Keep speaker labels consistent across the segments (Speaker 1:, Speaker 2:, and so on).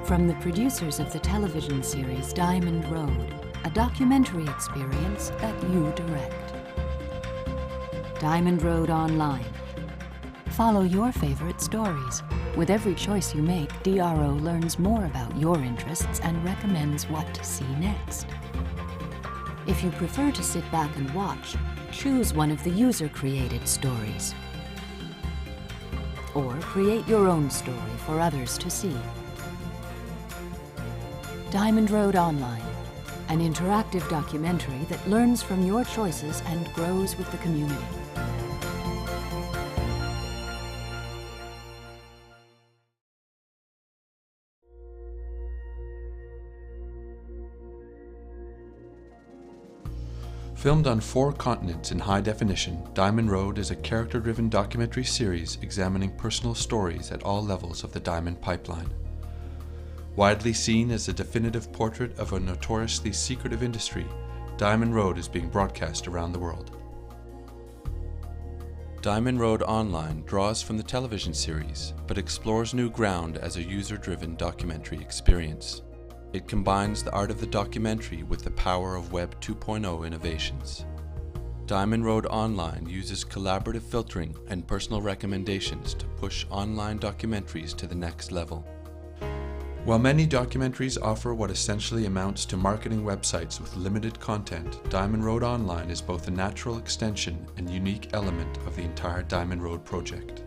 Speaker 1: From the producers of the television series Diamond Road, a documentary experience that you direct. Diamond Road Online. Follow your favorite stories. With every choice you make, DRO learns more about your interests and recommends what to see next. If you prefer to sit back and watch, choose one of the user-created stories. Or create your own story for others to see. Diamond Road Online, an interactive documentary that learns from your choices and grows with the community.
Speaker 2: Filmed on 4 continents in high definition, Diamond Road is a character-driven documentary series examining personal stories at all levels of the diamond pipeline. Widely seen as a definitive portrait of a notoriously secretive industry, Diamond Road is being broadcast around the world. Diamond Road Online draws from the television series, but explores new ground as a user-driven documentary experience. It combines the art of the documentary with the power of Web 2.0 innovations. Diamond Road Online uses collaborative filtering and personal recommendations to push online documentaries to the next level. While many documentaries offer what essentially amounts to marketing websites with limited content, Diamond Road Online is both a natural extension and unique element of the entire Diamond Road project.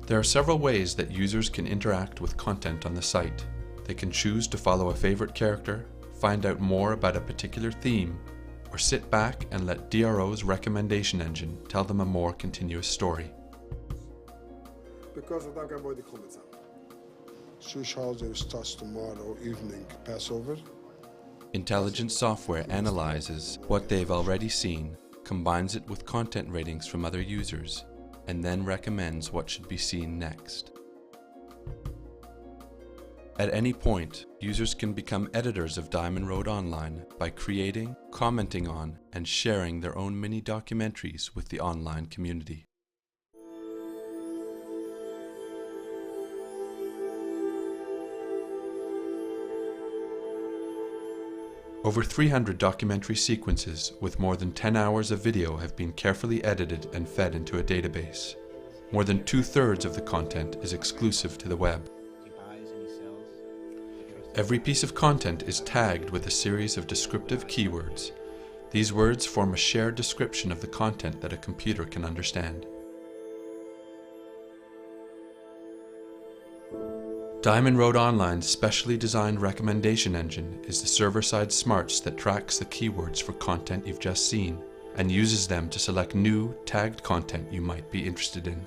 Speaker 2: There are several ways that users can interact with content on the site. They can choose to follow a favorite character, find out more about a particular theme, or sit back and let DRO's recommendation engine tell them a more continuous story.
Speaker 3: Because of that, I the comments out. Swiss holiday starts tomorrow evening, Passover.
Speaker 2: Intelligent software analyzes what they've already seen, combines it with content ratings from other users, and then recommends what should be seen next. At any point, users can become editors of Diamond Road Online by creating, commenting on, and sharing their own mini documentaries with the online community. Over 300 documentary sequences with more than 10 hours of video have been carefully edited and fed into a database. More than 2/3 of the content is exclusive to the web. Every piece of content is tagged with a series of descriptive keywords. These words form a shared description of the content that a computer can understand. Diamond Road Online's specially designed recommendation engine is the server-side smarts that tracks the keywords for content you've just seen and uses them to select new, tagged content you might be interested in.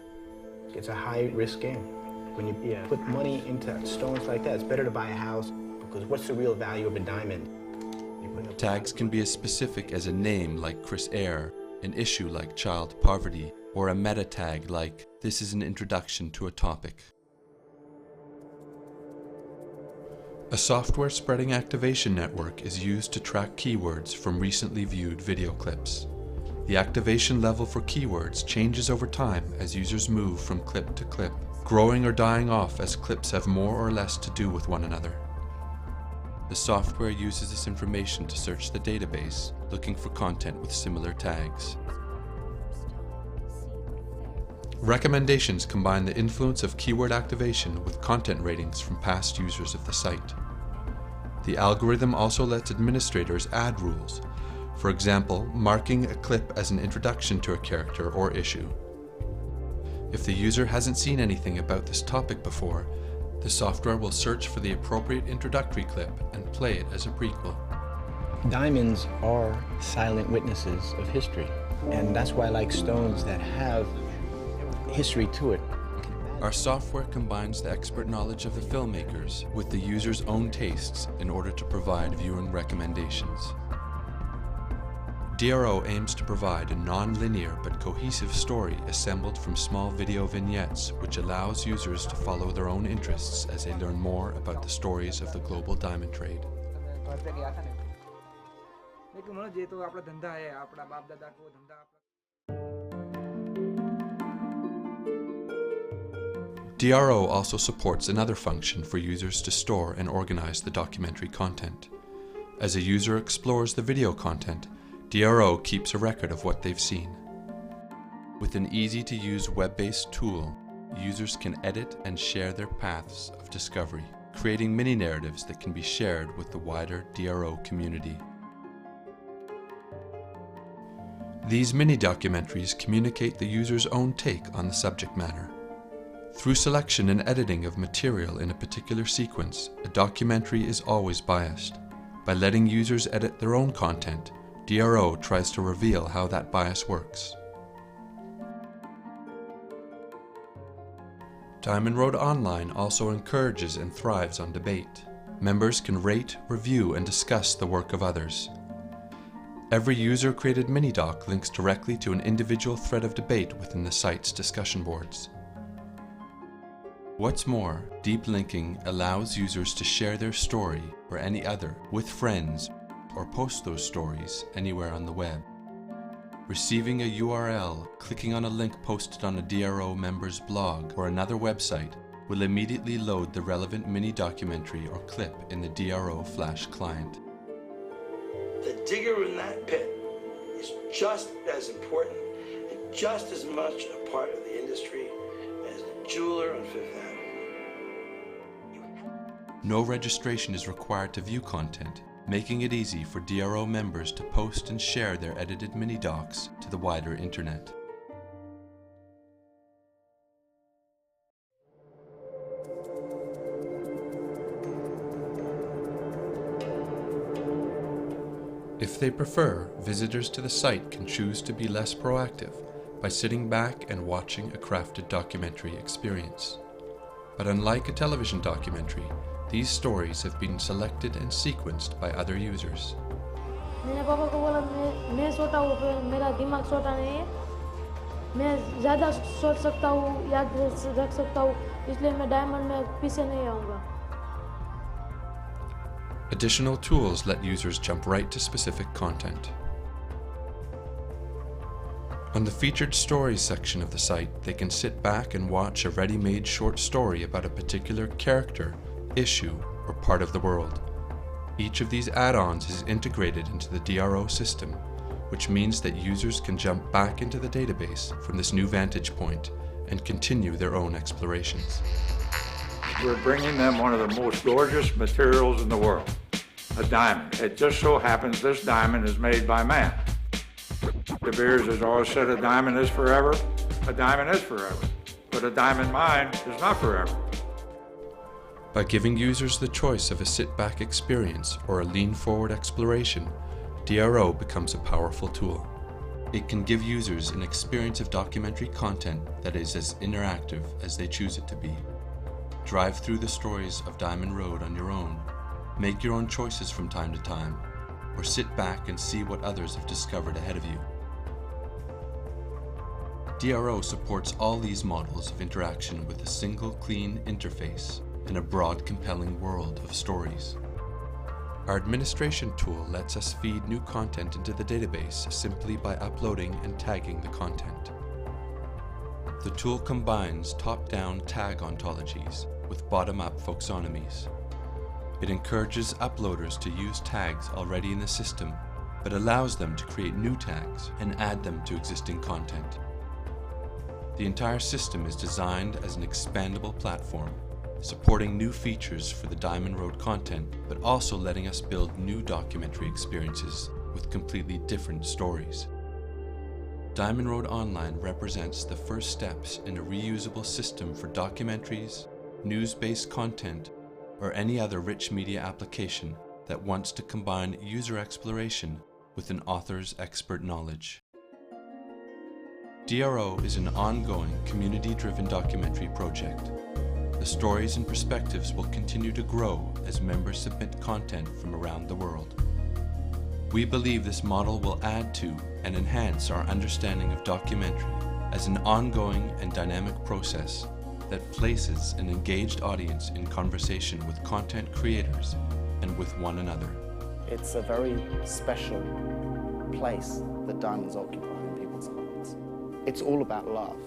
Speaker 4: It's a high-risk game. When you put money into stones like that, it's better to buy a house, because what's the real value of a diamond?
Speaker 2: Tags can be as specific as a name like Chris Eyre, an issue like child poverty, or a meta tag like, "This is an introduction to a topic." A software spreading activation network is used to track keywords from recently viewed video clips. The activation level for keywords changes over time as users move from clip to clip, growing or dying off as clips have more or less to do with one another. The software uses this information to search the database, looking for content with similar tags. Recommendations combine the influence of keyword activation with content ratings from past users of the site. The algorithm also lets administrators add rules, for example, marking a clip as an introduction to a character or issue. If the user hasn't seen anything about this topic before, the software will search for the appropriate introductory clip and play it as a prequel.
Speaker 4: Diamonds are silent witnesses of history, and that's why I like stones that have history to it.
Speaker 2: Our software combines the expert knowledge of the filmmakers with the user's own tastes in order to provide viewing recommendations. DRO aims to provide a non-linear but cohesive story assembled from small video vignettes which allows users to follow their own interests as they learn more about the stories of the global diamond trade. DRO also supports another function for users to store and organize the documentary content. As a user explores the video content, DRO keeps a record of what they've seen. With an easy-to-use web-based tool, users can edit and share their paths of discovery, creating mini-narratives that can be shared with the wider DRO community. These mini-documentaries communicate the user's own take on the subject matter. Through selection and editing of material in a particular sequence, a documentary is always biased. By letting users edit their own content, DRO tries to reveal how that bias works. Diamond Road Online also encourages and thrives on debate. Members can rate, review, and discuss the work of others. Every user-created mini-doc links directly to an individual thread of debate within the site's discussion boards. What's more, deep linking allows users to share their story or any other with friends or post those stories anywhere on the web. Receiving a URL, clicking on a link posted on a DRO member's blog or another website will immediately load the relevant mini-documentary or clip in the DRO Flash client.
Speaker 5: The digger in that pit is just as important and just as much a part of the industry as the jeweler on Fifth Avenue.
Speaker 2: No registration is required to view content, making it easy for DRO members to post and share their edited mini-docs to the wider internet. If they prefer, visitors to the site can choose to be less proactive by sitting back and watching a crafted documentary experience. But unlike a television documentary, these stories have been selected and sequenced by other users.
Speaker 6: मैंने पापा को बोला मैं सोता हूँ फिर मेरा दिमाग सोता नहीं है मैं ज़्यादा सोच सकता हूँ याद रख सकता हूँ इसलिए मैं डायमंड में पीछे नहीं आऊँगा.
Speaker 2: Additional tools let users jump right to specific content. On the featured stories section of the site, they can sit back and watch a ready-made short story about a particular character, issue, or part of the world. Each of these add-ons is integrated into the DRO system, which means that users can jump back into the database from this new vantage point and continue their own explorations.
Speaker 7: We're bringing them one of the most gorgeous materials in the world, a diamond. It just so happens this diamond is made by man. De Beers has always said a diamond is forever. A diamond is forever, but a diamond mine is not forever.
Speaker 2: By giving users the choice of a sit-back experience or a lean-forward exploration, DRO becomes a powerful tool. It can give users an experience of documentary content that is as interactive as they choose it to be. Drive through the stories of Diamond Road on your own, make your own choices from time to time, or sit back and see what others have discovered ahead of you. DRO supports all these models of interaction with a single clean interface in a broad, compelling world of stories. Our administration tool lets us feed new content into the database simply by uploading and tagging the content. The tool combines top-down tag ontologies with bottom-up folksonomies. It encourages uploaders to use tags already in the system, but allows them to create new tags and add them to existing content. The entire system is designed as an expandable platform, supporting new features for the Diamond Road content, but also letting us build new documentary experiences with completely different stories. Diamond Road Online represents the first steps in a reusable system for documentaries, news-based content, or any other rich media application that wants to combine user exploration with an author's expert knowledge. DRO is an ongoing, community-driven documentary project. The stories and perspectives will continue to grow as members submit content from around the world. We believe this model will add to and enhance our understanding of documentary as an ongoing and dynamic process that places an engaged audience in conversation with content creators and with one another.
Speaker 8: It's a very special place that diamonds occupy in people's hearts. It's all about love.